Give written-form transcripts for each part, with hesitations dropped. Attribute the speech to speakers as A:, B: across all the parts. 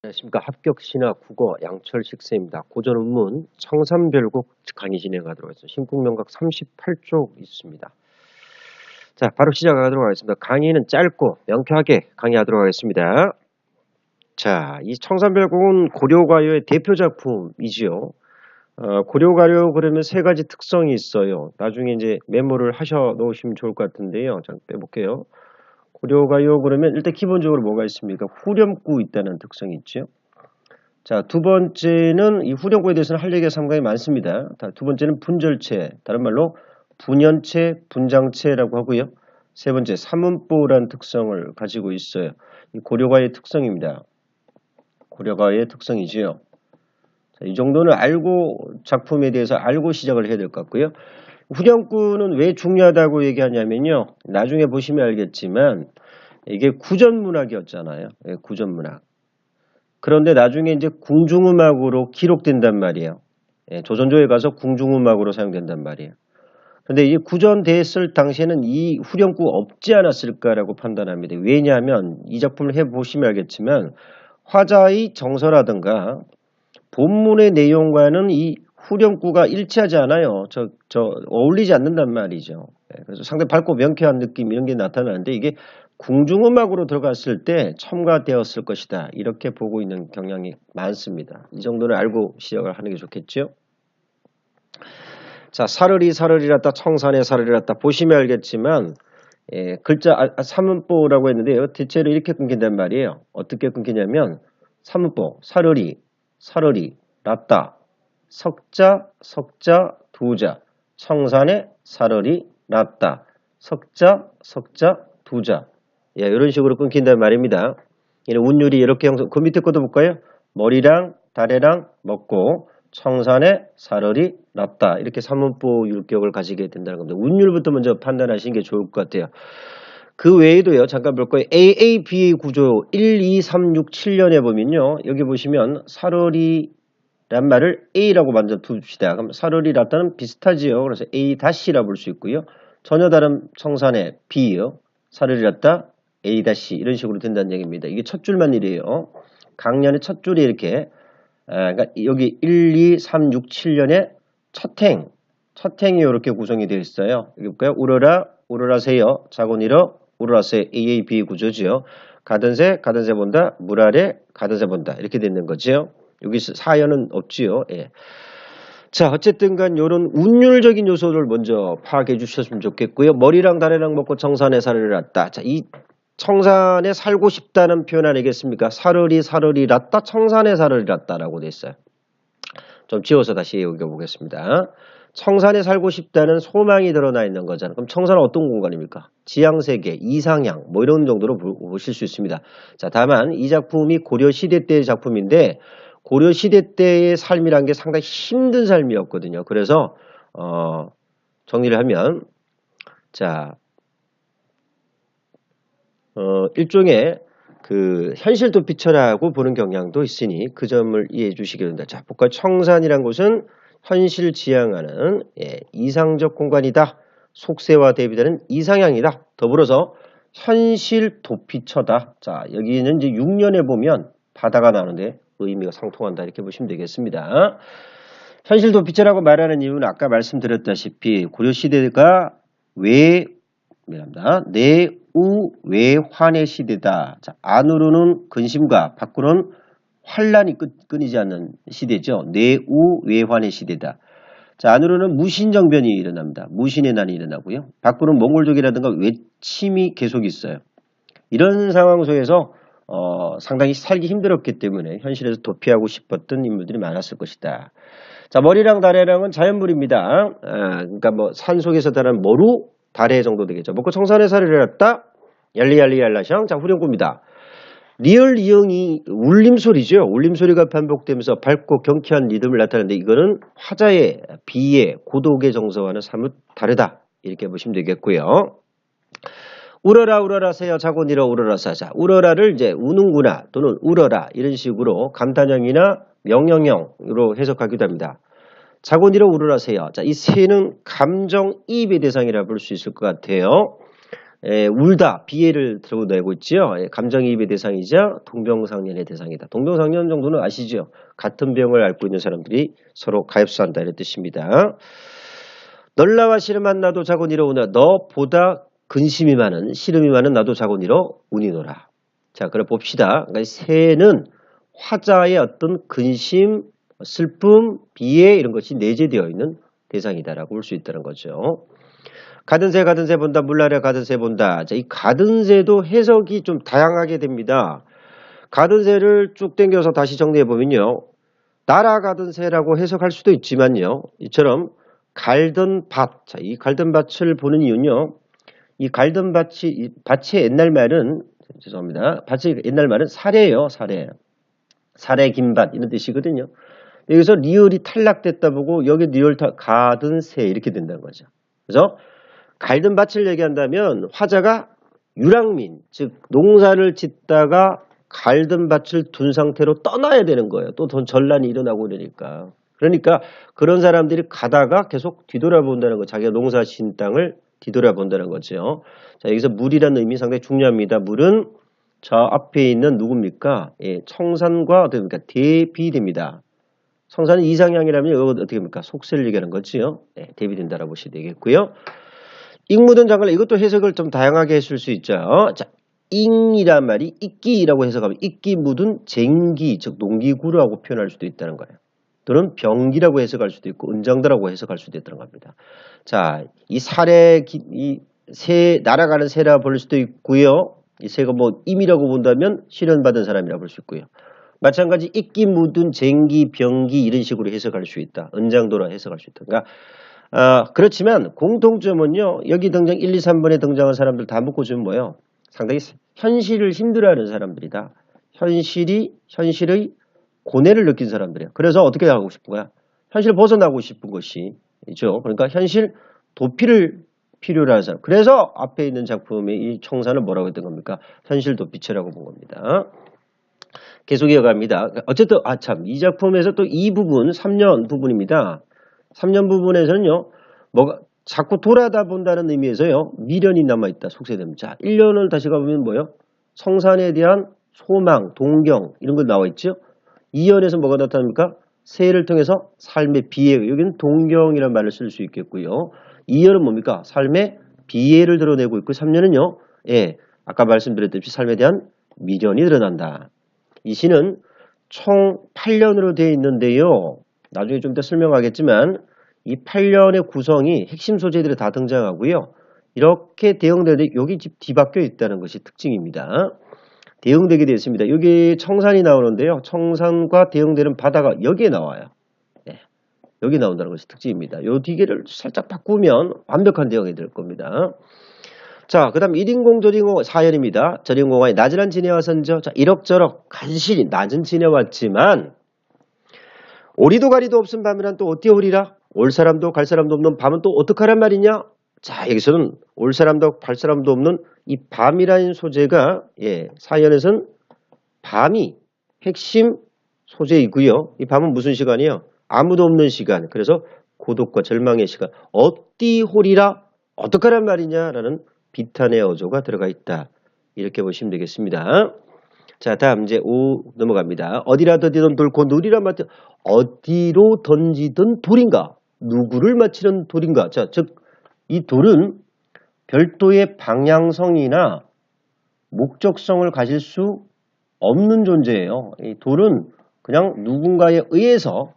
A: 안녕하십니까. 합격시나 국어 양철식 쌤입니다. 고전문문 청산별곡 강의 진행하도록 하겠습니다. 신국명각 38쪽 있습니다. 자, 바로 시작하도록 하겠습니다. 강의는 짧고 명쾌하게 강의하도록 하겠습니다. 자, 이 청산별곡은 고려가요의 대표 작품이지요. 고려가요 그러면 세 가지 특성이 있어요. 나중에 이제 메모를 하셔 놓으시면 좋을 것 같은데요. 잠깐 빼볼게요. 고려가요 그러면 일단 기본적으로 뭐가 있습니까? 후렴구 있다는 특성이 있죠. 자, 두 번째는 이 후렴구에 대해서는 할 얘기가 상당히 많습니다. 두 번째는 분절체, 다른 말로 분연체, 분장체라고 하고요. 세 번째, 사문보라는 특성을 가지고 있어요. 이 고려가의 특성입니다. 고려가의 특성이지요. 자, 이 정도는 알고 작품에 대해서 알고 시작을 해야 될 것 같고요. 후렴구는 왜 중요하다고 얘기하냐면요. 나중에 보시면 알겠지만 이게 구전문학이었잖아요. 예, 구전문학. 그런데 나중에 이제 궁중음악으로 기록된단 말이에요. 예, 조선조에 가서 궁중음악으로 사용된단 말이에요. 그런데 이 구전됐을 당시에는 이 후렴구 없지 않았을까라고 판단합니다. 왜냐하면 이 작품을 해보시면 알겠지만 화자의 정서라든가 본문의 내용과는 이 후렴구가 일치하지 않아요. 어울리지 않는단 말이죠. 예, 그래서 상당히 밝고 명쾌한 느낌 이런 게 나타나는데 이게 궁중음악으로 들어갔을 때 첨가되었을 것이다. 이렇게 보고 있는 경향이 많습니다. 이 정도는 알고 시작을 하는 게 좋겠죠. 자, 사르리라따 청산의 사르리라따 보시면 알겠지만 예, 글자 사문보라고 했는데요. 대체로 이렇게 끊긴단 말이에요. 어떻게 끊기냐면 사문보 사르리 라따 석자 두자 청산의 사르리 라따 석자 두자 예, 이런 식으로 끊긴단 말입니다. 운율이 이렇게 형성. 그 밑에 것도 볼까요? 머리랑 다래랑 먹고 청산의 사르리 라따 이렇게 사문보 율격을 가지게 된다는 겁니다. 운율부터 먼저 판단하시는 게 좋을 것 같아요. 그 외에도요. 잠깐 볼 거예요. AABA 구조 1, 2, 3, 6, 7년에 보면요. 여기 보시면 사르리란 말을 A라고 먼저 둡시다. 그럼 사르리 라따는 비슷하지요. 그래서 A-라 볼 수 있고요. 전혀 다른 청산의 B요. 사르리 라따 A- 이런 식으로 된다는 얘기입니다. 이게 첫 줄만 이래요. 강년의 첫 줄이 이렇게 그러니까 여기 1, 2, 3, 6, 7년에 첫행이 이렇게 구성이 되어 있어요. 여기 볼까요? 우러라세요. 자곤이러 우러라세 AAB 구조지요. 가든세 본다. 물 아래 가든세 본다. 이렇게 되는 거죠. 여기 사연은 없지요. 예. 자, 어쨌든 간 요런 운율적인 요소를 먼저 파악해 주셨으면 좋겠고요. 머리랑 다리랑 먹고 청산에 살을 났다. 자, 이 청산에 살고 싶다는 표현 아니겠습니까? 사르리 랐다 청산에 사르리 랐다라고 돼 있어요. 좀 지워서 다시 읽어보겠습니다. 청산에 살고 싶다는 소망이 드러나 있는 거잖아요. 그럼 청산은 어떤 공간입니까? 지향세계, 이상향 뭐 이런 정도로 보실 수 있습니다. 자, 다만 이 작품이 고려시대 때의 작품인데 고려시대 때의 삶이란 게 상당히 힘든 삶이었거든요. 그래서 정리를 하면 자 일종의 그 현실 도피처라고 보는 경향도 있으니 그 점을 이해해 주시기 바랍니다. 자, 볼까요? 청산이란 곳은 현실 지향하는 이상적 공간이다. 속세와 대비되는 이상향이다. 더불어서 현실 도피처다. 자, 여기는 이제 6년에 보면 바다가 나오는데 의미가 상통한다. 이렇게 보시면 되겠습니다. 현실 도피처라고 말하는 이유는 아까 말씀드렸다시피 고려시대가 내우외환의 시대다. 자, 안으로는 근심과 밖으로는 환란이 끊이지 않는 시대죠. 내우외환의 시대다. 자, 안으로는 무신정변이 일어납니다. 무신의 난이 일어나고요. 밖으로는 몽골족이라든가 외침이 계속 있어요. 이런 상황 속에서 상당히 살기 힘들었기 때문에 현실에서 도피하고 싶었던 인물들이 많았을 것이다. 자, 머리랑 다래랑은 자연물입니다. 그러니까 뭐 산속에서 자란 머루, 다래 정도 되겠죠. 먹고 청산의 사례를 했다. 얄리얄리얄라샹. 자, 후렴구입니다. 리을 이응이 울림소리죠. 울림소리가 반복되면서 밝고 경쾌한 리듬을 나타내는데 이거는 화자의 비의 고독의 정서와는 사뭇 다르다. 이렇게 보시면 되겠고요. 울어라세요. 자곤이러 울어라사자. 울어라를 이제 우는구나 또는 울어라 이런 식으로 감탄형이나 명령형으로 해석하기도 합니다. 자곤이러 울어라세요. 자, 이 세는 감정이입의 대상이라 볼 수 있을 것 같아요. 울다, 비애를 드러내고 있지요. 감정이입의 대상이자 동병상련의 대상이다. 동병상련 정도는 아시죠? 같은 병을 앓고 있는 사람들이 서로 가엾한다 이런 뜻입니다. 널나와 씨름한 나도 자곤이로 우나 너보다 근심이 많은 씨름이 많은 나도 자곤이로 운이노라. 자, 그럼 봅시다. 그러니까 새는 화자의 어떤 근심, 슬픔, 비애 이런 것이 내재되어 있는 대상이다라고 볼 수 있다는 거죠. 가든 새 본다, 물나라 가든 새 본다. 자, 이 가든 새도 해석이 좀 다양하게 됩니다. 가든 새를 쭉 당겨서 다시 정리해 보면요. 날아가든 새라고 해석할 수도 있지만요. 이처럼 갈던 밭. 자, 이 갈던 밭을 보는 이유는요. 이 갈던 밭의 옛날 말은, 죄송합니다. 밭의 옛날 말은 사례예요, 사례. 사례 긴밭 이런 뜻이거든요. 여기서 리을이 탈락됐다 보고 여기 리을 가든 새 이렇게 된다는 거죠. 그래서 갈든 밭을 얘기한다면 화자가 유랑민, 즉 농사를 짓다가 갈든 밭을 둔 상태로 떠나야 되는 거예요. 또 전란이 일어나고 이러니까. 그러니까 그런 사람들이 가다가 계속 뒤돌아본다는 거, 자기가 농사 진 땅을 뒤돌아본다는 거죠. 자, 여기서 물이라는 의미 상당히 중요합니다. 물은 저 앞에 있는 누굽니까? 예, 청산과 어떻게 됩니까? 대비됩니다. 청산은 이상향이라면 이거 어떻게 됩니까? 속세를 얘기하는 거지요. 예, 대비된다라고 보시면 되겠고요. 잉 묻은 장갈, 이것도 해석을 좀 다양하게 했을 수 있죠. 자, 잉이란 말이 이끼라고 해석하면 이끼 묻은 쟁기, 즉 농기구라고 표현할 수도 있다는 거예요. 또는 병기라고 해석할 수도 있고 은장다라고 해석할 수도 있다는 겁니다. 자, 이 살에 이 새, 날아가는 새라 볼 수도 있고요. 이 새가 뭐 임이라고 본다면 실현받은 사람이라 볼 수 있고요. 마찬가지 이끼 묻은 쟁기, 병기 이런 식으로 해석할 수 있다. 은장도라 해석할 수 있다. 그러니까 그렇지만 공통점은요. 여기 등장 1, 2, 3번에 등장한 사람들 다 묶어주면 뭐예요? 상당히 현실을 힘들어하는 사람들이다. 현실의 고뇌를 느낀 사람들이에요. 그래서 어떻게 하고 싶은 거야? 현실을 벗어나고 싶은 것이죠. 그러니까 현실 도피를 필요로 하는 사람. 그래서 앞에 있는 작품의 이 청산을 뭐라고 했던 겁니까? 현실 도피체라고 본 겁니다. 계속 이어갑니다. 어쨌든 이 작품에서 또 이 부분 3년 부분입니다. 3년 부분에서는요. 뭐가 자꾸 돌아다 본다는 의미에서요. 미련이 남아있다. 속세됩니다. 자, 1년을 다시 가보면 뭐예요? 성산에 대한 소망, 동경 이런 거 나와 있죠. 2년에서 뭐가 나타납니까? 새해를 통해서 삶의 비애, 여기는 동경이라는 말을 쓸 수 있겠고요. 2년은 뭡니까? 삶의 비애를 드러내고 있고 3년은요. 예, 아까 말씀드렸듯이 삶에 대한 미련이 드러난다. 이 시는 총 8년으로 되어 있는데요. 나중에 좀 더 설명하겠지만 이 8년의 구성이 핵심 소재들이 다 등장하고요. 이렇게 대응되는데 여기 뒤바뀌어 있다는 것이 특징입니다. 대응되게 되어 있습니다. 여기 청산이 나오는데요. 청산과 대응되는 바다가 여기에 나와요. 네, 여기 나온다는 것이 특징입니다. 이 뒤개를 살짝 바꾸면 완벽한 대응이 될 겁니다. 자, 그 다음 1인공 저인공 4연입니다. 저인공화의 나지란 지내와 선저. 자, 이럭저럭 간신히 낮은 지내왔지만 오리도 가리도 없은 밤이란 또 어찌 오리라? 올 사람도 갈 사람도 없는 밤은 또 어떡하란 말이냐? 자, 여기서는 올 사람도 갈 사람도 없는 이 밤이라는 소재가 4연에서는 밤이 핵심 소재이고요. 이 밤은 무슨 시간이에요? 아무도 없는 시간. 그래서 고독과 절망의 시간. 어찌 홀이라? 어떡하란 말이냐라는 비탄의 어조가 들어가 있다. 이렇게 보시면 되겠습니다. 자, 다음 이제 5 넘어갑니다. 어디라 던지던 돌고 누리라 맞 어디로 던지던 돌인가? 누구를 맞히는 돌인가? 자, 즉 이 돌은 별도의 방향성이나 목적성을 가질 수 없는 존재예요. 이 돌은 그냥 누군가에 의해서,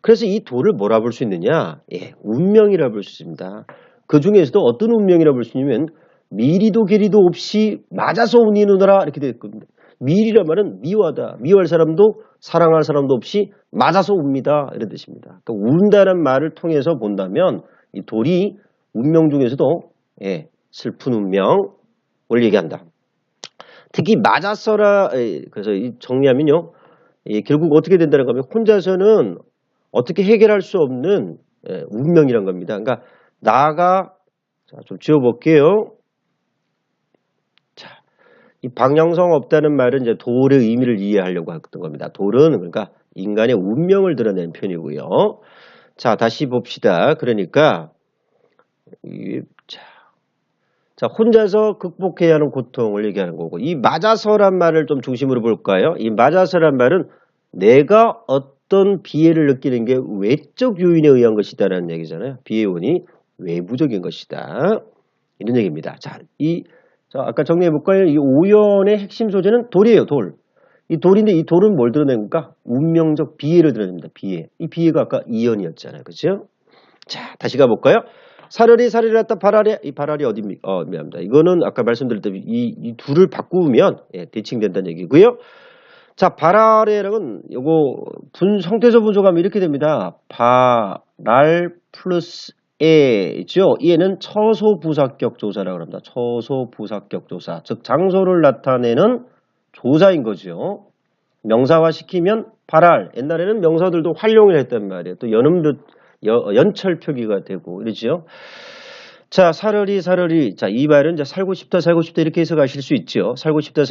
A: 그래서 이 돌을 뭐라 볼 수 있느냐? 운명이라 볼 수 있습니다. 그 중에서도 어떤 운명이라 볼 수 있냐면 미리도 계리도 없이 맞아서 운이누더라 이렇게 되어 있거든요. 미리란 말은 미워하다. 미워할 사람도 사랑할 사람도 없이 맞아서 웁니다. 이런 뜻입니다. 그러니까 운다는 말을 통해서 본다면 이 돌이 운명 중에서도 슬픈 운명을 얘기한다. 특히 맞아서라, 그래서 정리하면요. 결국 어떻게 된다는 거면 혼자서는 어떻게 해결할 수 없는 운명이란 겁니다. 그러니까 나가, 자, 좀 지워볼게요. 자, 이 방향성 없다는 말은 이제 돌의 의미를 이해하려고 했던 겁니다. 돌은 그러니까 인간의 운명을 드러내는 표현이고요. 자, 다시 봅시다. 그러니까 자, 혼자서 극복해야 하는 고통을 얘기하는 거고, 이 맞아서란 말을 좀 중심으로 볼까요? 이 맞아서란 말은 내가 어떤 비애를 느끼는 게 외적 요인에 의한 것이다라는 얘기잖아요. 비애 요인이 외부적인 것이다. 이런 얘기입니다. 자, 아까 정리해 볼까요? 이 오연의 핵심 소재는 돌이에요, 돌. 이 돌인데 이 돌은 뭘 드러냅니까? 운명적 비애를 드러냅니다. 비애. 이 비애가 아까 이연이었잖아요. 그죠? 자, 다시 가볼까요? 사르리 왔다 발알이, 이 발알이 어디입니까? 미안합니다. 이거는 아까 말씀드렸던 이 둘을 바꾸면 대칭된다는 얘기고요. 자, 발알이랑은 요거 성태조 분석하면 이렇게 됩니다. 발알 플러스 에 있죠. 얘는 처소부사격 조사라고 합니다. 처소부사격 조사. 즉 장소를 나타내는 조사인 거죠. 명사화 시키면 발알. 옛날에는 명사들도 활용을 했단 말이에요. 또 연철 표기가 되고 그러죠. 자, 사르리. 자, 이 말은 이제 살고 싶다 이렇게 해서 가실 수 있죠. 살고 싶다.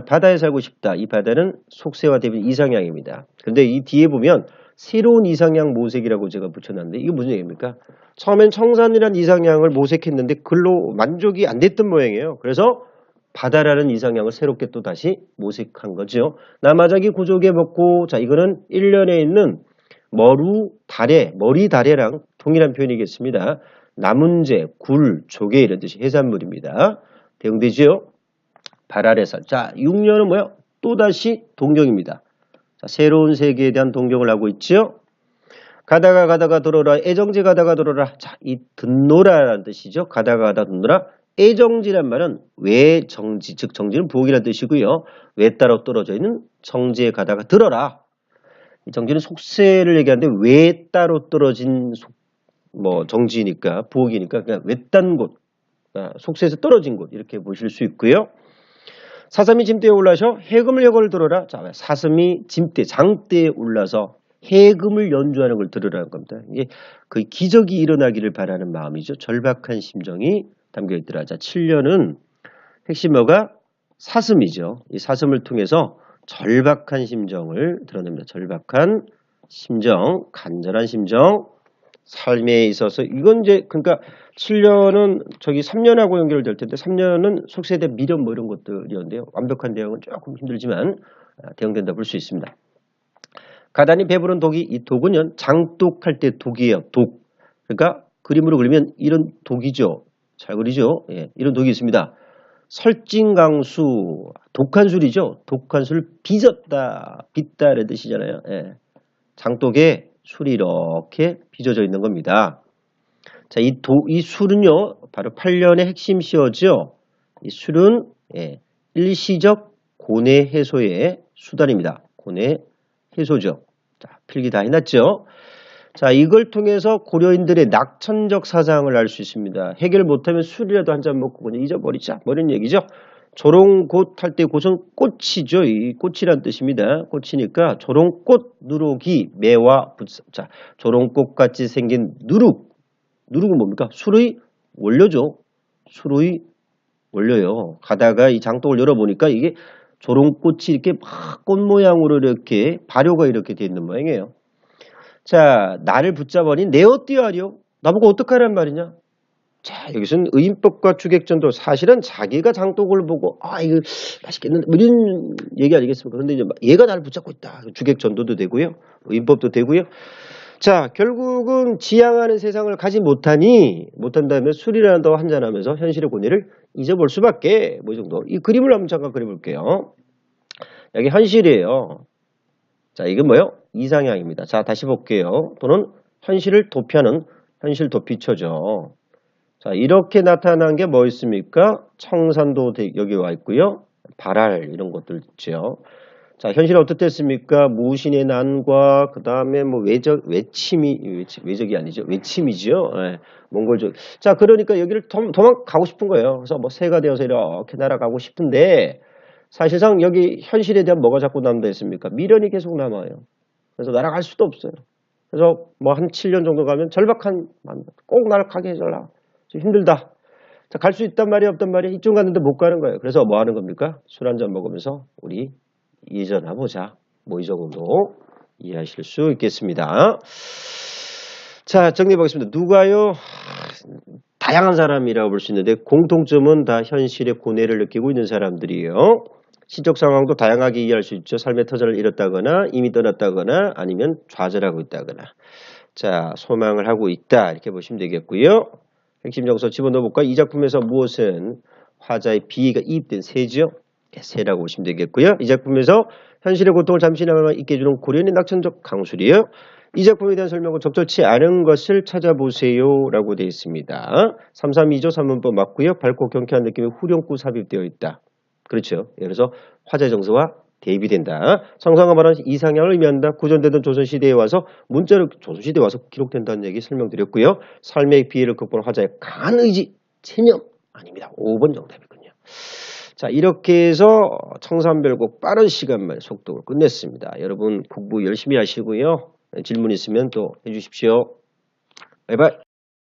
A: 바다에 살고 싶다. 이 바다는 속세화되는 이상향입니다. 근데 이 뒤에 보면 새로운 이상향 모색이라고 제가 붙여놨는데 이게 무슨 얘기입니까? 처음엔 청산이라는 이상향을 모색했는데 글로 만족이 안 됐던 모양이에요. 그래서 바다라는 이상향을 새롭게 또 다시 모색한 거죠. 나마자기 구조개 먹고, 자, 이거는 1년에 있는 머리 다래랑 동일한 표현이겠습니다. 나문재, 굴, 조개 이런 뜻이 해산물입니다. 대응되죠? 발아래살. 자, 6년은 뭐요? 또다시 동경입니다. 자, 새로운 세계에 대한 동경을 하고 있죠. 가다가 들어라. 애정지 가다가 들어라. 자, 이 듣노라라는 뜻이죠. 가다가 듣노라. 애정지란 말은 외정지, 즉 정지는 부엌이라는 뜻이고요. 외 따로 떨어져 있는 정지에 가다가 들어라. 이 정지는 속세를 얘기하는데 외 따로 떨어진 정지니까 부엌이니까 그냥 외딴 곳, 속세에서 떨어진 곳 이렇게 보실 수 있고요. 사슴이 짐대에 올라서 해금을 여걸 들어라. 자, 사슴이 짐대, 장대에 올라서 해금을 연주하는 걸 들으라는 겁니다. 이게 그 기적이 일어나기를 바라는 마음이죠. 절박한 심정이 담겨 있더라. 자, 7년은 핵심 뭐가? 사슴이죠. 이 사슴을 통해서 절박한 심정을 드러냅니다. 절박한 심정, 간절한 심정, 삶에 있어서 이건 이제 그러니까 7년은 저기 3년하고 연결될 텐데 3년은 속세대 미련 이런 것들이었는데요. 완벽한 대응은 조금 힘들지만 대응된다 볼 수 있습니다. 가단이 배부른 독이 이 독은요 장독할 때 독이에요. 독. 그러니까 그림으로 그리면 이런 독이죠. 잘 그리죠. 예, 이런 독이 있습니다. 설진강수 독한 술이죠. 독한 술 빚었다. 빚다라는 뜻이잖아요. 예. 장독에 술이 이렇게 빚어져 있는 겁니다. 자, 이 술은요 바로 8년의 핵심 시어죠. 이 술은 일시적 고뇌 해소의 수단입니다. 고뇌 해소죠. 자, 필기 다 해놨죠. 자, 이걸 통해서 고려인들의 낙천적 사상을 알 수 있습니다. 해결 못하면 술이라도 한 잔 먹고 그냥 잊어버리자. 뭐 이런 얘기죠. 조롱꽃 할 때 꽃은 꽃이죠. 이 꽃이란 뜻입니다. 꽃이니까 조롱꽃 누룩이 매와 자, 조롱꽃같이 생긴 누룩은 뭡니까? 술의 원료죠. 술의 원료요. 가다가 이 장독을 열어보니까 이게 조롱꽃이 이렇게 막 꽃 모양으로 이렇게 발효가 이렇게 되어 있는 모양이에요. 자, 나를 붙잡으니 내 어찌하리요? 나보고 어떡하란 말이냐? 자, 여기서는 의인법과 주객전도 사실은 자기가 장독을 보고 이거 맛있겠는데 뭐 이런 얘기 아니겠습니까? 그런데 이제 얘가 나를 붙잡고 있다. 주객전도도 되고요. 의인법도 되고요. 자, 결국은 지향하는 세상을 가지 못한다면 술이라도 한잔하면서 현실의 고뇌를 잊어볼 수밖에 뭐 이 정도. 이 그림을 한번 잠깐 그려볼게요. 여기 현실이에요. 자, 이건 뭐예요? 이상향입니다. 자, 다시 볼게요. 또는 현실을 도피하는 현실 도피처죠. 자, 이렇게 나타난 게 뭐 있습니까? 청산도 여기 와 있고요. 발알 이런 것들 있죠. 자, 현실은 어떻겠습니까? 무신의 난과 그 다음에 뭐 외적이 아니죠. 외침이죠. 예, 몽골족. 자, 그러니까 여기를 도망가고 싶은 거예요. 그래서 뭐 새가 되어서 이렇게 날아가고 싶은데 사실상 여기 현실에 대한 뭐가 자꾸 남다 했습니까? 미련이 계속 남아요. 그래서 날아갈 수도 없어요. 그래서 뭐 한 7년 정도 가면 절박한 마음, 꼭 나를 가게 해줘라. 좀 힘들다. 자, 갈 수 있단 말이야, 없단 말이야? 이쪽 갔는데 못 가는 거예요. 그래서 뭐 하는 겁니까? 술 한잔 먹으면서 우리 예전화 보자. 뭐 이 정도 이해하실 수 있겠습니다. 자, 정리해 보겠습니다. 누가요? 다양한 사람이라고 볼 수 있는데 공통점은 다 현실의 고뇌를 느끼고 있는 사람들이에요. 시적 상황도 다양하게 이해할 수 있죠. 삶의 터전을 잃었다거나 이미 떠났다거나 아니면 좌절하고 있다거나. 자, 소망을 하고 있다. 이렇게 보시면 되겠고요. 핵심 정서 집어넣어 볼까요? 이 작품에서 무엇은 화자의 비위가 이입된 새죠? 새라고 보시면 되겠고요. 이 작품에서 현실의 고통을 잠시나마 잊게 해주는 고려인의 낙천적 강술이에요. 이 작품에 대한 설명은 적절치 않은 것을 찾아보세요 라고 되어 있습니다. 332조 3문법 맞고요. 밝고 경쾌한 느낌의 후렴구 삽입되어 있다. 그렇죠. 예를 들어서 화자의 정서와 대비된다. 성상가 말하는 이상향을 의미한다. 구전되던 조선시대에 와서 문자로 조선시대에 와서 기록된다는 얘기 설명드렸고요. 삶의 피해를 극복한 화자의 강한 의지, 체념 아닙니다. 5번 정답이군요. 자, 이렇게 해서 청산별곡 빠른 시간만 속도로 끝냈습니다. 여러분 공부 열심히 하시고요. 질문 있으면 또 해주십시오. 바이바이.